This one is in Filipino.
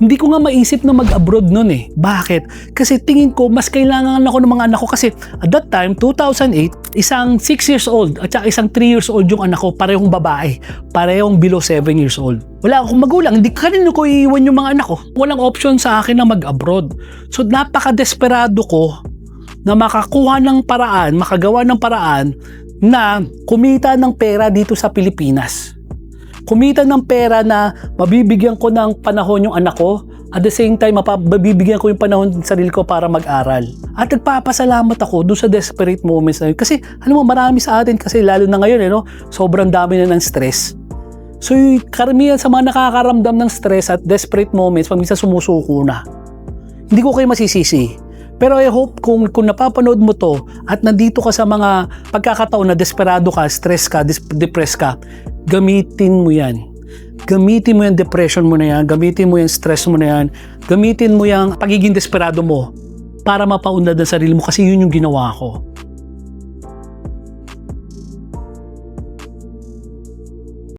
Hindi ko nga maisip na mag-abroad nun eh. Bakit? Kasi tingin ko, mas kailangan ako ng mga anak ko kasi at that time, 2008, isang 6 years old at saka isang 3 years old yung anak ko, parehong babae. Parehong below 7 years old. Wala akong magulang, hindi kanino ko iiwan yung mga anak ko. Walang option sa akin na mag-abroad. So napaka-desperado ko na makakuha ng paraan, makagawa ng paraan na kumita ng pera dito sa Pilipinas. Kumita ng pera na mabibigyan ko ng panahon yung anak ko, at the same time mabibigyan ko yung panahon ng sarili ko para mag-aral. At nagpapasalamat ako doon sa desperate moments na yun. Kasi alam mo, marami sa atin kasi lalo na ngayon, sobrang dami na ng stress. So yung karamihan sa mga nakakaramdam ng stress at desperate moments, pag minsan sumusuko na. Hindi ko kayo masisisi. Pero I hope kung napapanood mo to at nandito ka sa mga pagkakataon na desperado ka, stress ka, depressed ka, gamitin mo yan. Gamitin mo yung depression mo na yan, gamitin mo yung stress mo na yan, gamitin mo yung pagiging desperado mo para mapaunlad ang sarili mo kasi yun yung ginawa ko.